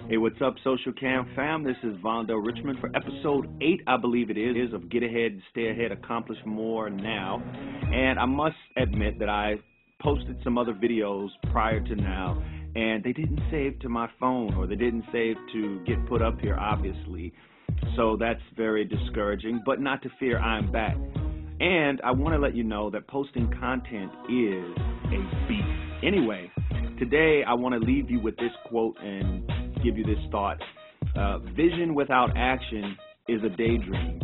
Hey, what's up, Social Cam fam? This is Vondell Richmond for episode 8, I believe it is, of Get Ahead, Stay Ahead, Accomplish More Now. And I must admit that I posted some other videos prior to now, and they didn't save to my phone, or they didn't save to get put up here, obviously. So that's very discouraging, but not to fear, I'm back. And I want to let you know that posting content is a beast. Anyway, today I want to leave you with this quote and give you this thought. Vision without action is a daydream,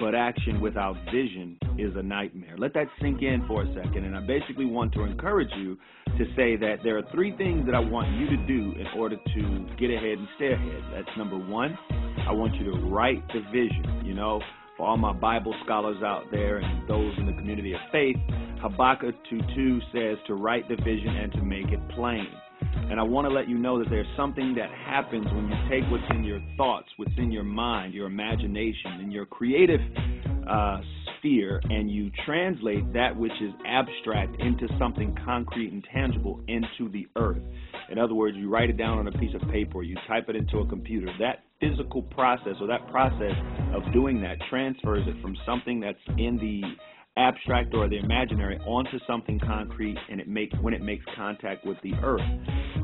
but action without vision is a nightmare. Let that sink in for a second, and I basically want to encourage you to say that there are 3 things that I want you to do in order to get ahead and stay ahead. That's number 1, I want you to write the vision. You know, for all my Bible scholars out there and those in the community of faith, Habakkuk 2:2 says to write the vision and to make it plain. And I want to let you know that there's something that happens when you take what's in your thoughts, what's in your mind, your imagination, and your creative sphere, and you translate that which is abstract into something concrete and tangible into the earth. In other words, you write it down on a piece of paper, or you type it into a computer. That physical process, or that process of doing that, transfers it from something that's in the abstract or the imaginary onto something concrete, and when it makes contact with the earth.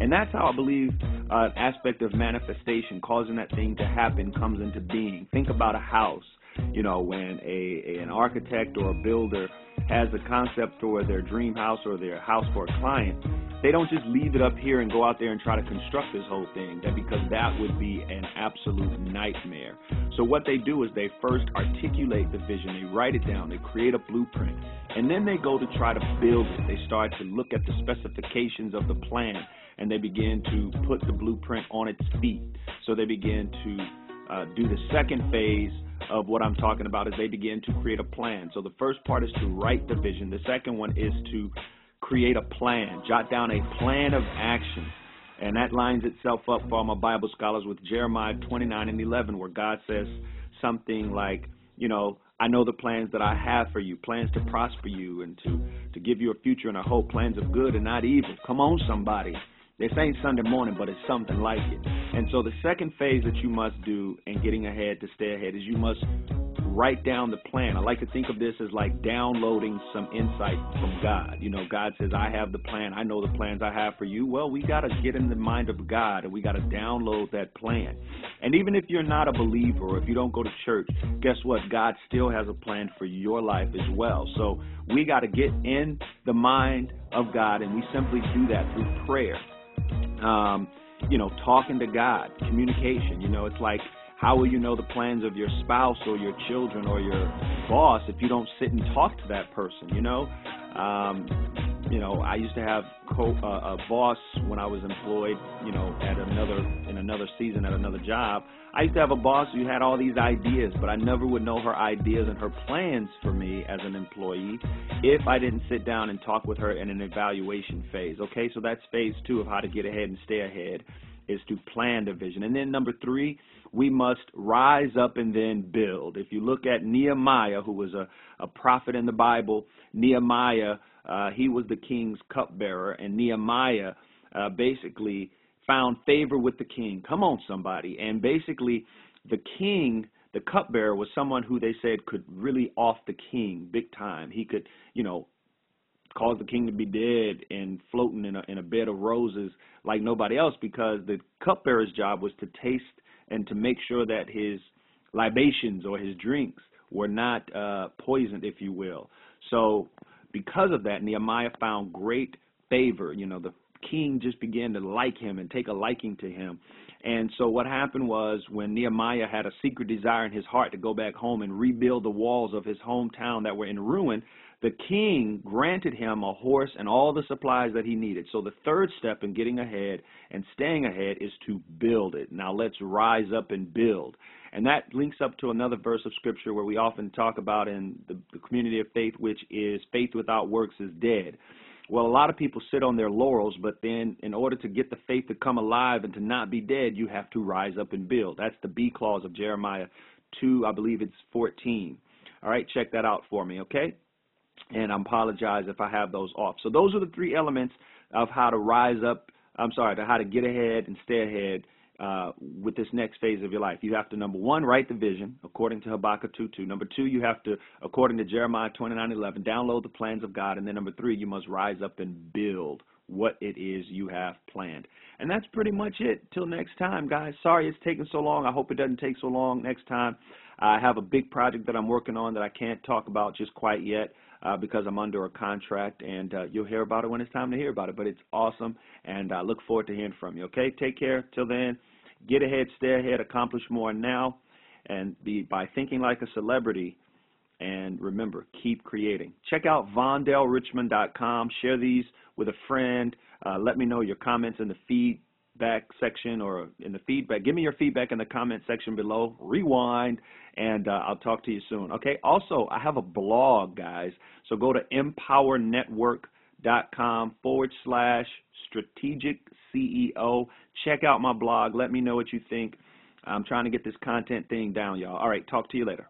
And that's how I believe an aspect of manifestation, causing that thing to happen, comes into being. Think about a house. You know, when an architect or a builder has a concept for their dream house or their house for a client, they don't just leave it up here and go out there and try to construct this whole thing, because that would be an absolute nightmare. So what they do is they first articulate the vision, they write it down, they create a blueprint, and then they go to try to build it. They start to look at the specifications of the plan, and they begin to put the blueprint on its feet. So they begin to do the second phase of what I'm talking about, is they begin to create a plan. So the first part is to write the vision. The second one is to create a plan, jot down a plan of action. And that lines itself up for all my Bible scholars with Jeremiah 29:11, where God says something like, you know, I know the plans that I have for you, plans to prosper you and to give you a future and a hope, plans of good and not evil. Come on, somebody. This ain't Sunday morning, but it's something like it. And so the second phase that you must do in getting ahead to stay ahead is you must write down the plan. I like to think of this as like downloading some insight from God. You know, God says, I have the plan. I know the plans I have for you. Well, we got to get in the mind of God, and we got to download that plan. And even if you're not a believer, or if you don't go to church, guess what? God still has a plan for your life as well. So we got to get in the mind of God, and we simply do that through prayer. You know, talking to God, communication. You know, it's like, how will you know the plans of your spouse or your children or your boss if you don't sit and talk to that person? You know, I used to have a boss when I was employed, you know, in another season at another job. I used to have a boss who had all these ideas, but I never would know her ideas and her plans for me as an employee if I didn't sit down and talk with her in an evaluation phase. Okay, so that's phase 2 of how to get ahead and stay ahead, is to plan the vision. And then number 3, we must rise up and then build. If you look at Nehemiah, who was a prophet in the Bible, Nehemiah, he was the king's cupbearer, and Nehemiah basically found favor with the king. Come on, somebody. And basically, the king, the cupbearer, was someone who they said could really off the king big time. He could, you know, cause the king to be dead and floating in a bed of roses like nobody else, because the cupbearer's job was to taste and to make sure that his libations or his drinks were not poisoned, if you will. So because of that, Nehemiah found great favor. You know, the king just began to like him and take a liking to him. And so what happened was, when Nehemiah had a secret desire in his heart to go back home and rebuild the walls of his hometown that were in ruin, the king granted him a horse and all the supplies that he needed. So the third step in getting ahead and staying ahead is to build it. Now let's rise up and build. And that links up to another verse of Scripture where we often talk about in the community of faith, which is faith without works is dead. Well, a lot of people sit on their laurels, but then in order to get the faith to come alive and to not be dead, you have to rise up and build. That's the B clause of Jeremiah 2, I believe it's 14. All right, check that out for me, okay? And I apologize if I have those off. So those are the 3 elements of how to rise up I'm sorry, to how to get ahead and stay ahead with this next phase of your life. You have to, number one, write the vision according to Habakkuk 2:2. Number two, you have to, according to Jeremiah 29:11, download the plans of God. And then number three, you must rise up and build what it is you have planned. And that's pretty much it. Till next time, guys. Sorry it's taking so long. I hope it doesn't take so long next time. I have a big project that I'm working on that I can't talk about just quite yet because I'm under a contract, and you'll hear about it when it's time to hear about it. But it's awesome, and I look forward to hearing from you. Okay, take care. Till then, get ahead, stay ahead, accomplish more now, and by thinking like a celebrity. And remember, keep creating. Check out vondelrichmond.com. Share these with a friend. Let me know your comments in the feedback section or in the feedback. Give me your feedback in the comment section below. Rewind, and I'll talk to you soon. Okay. Also, I have a blog, guys. So go to empowernetwork.com/strategic CEO. Check out my blog. Let me know what you think. I'm trying to get this content thing down, y'all. All right. Talk to you later.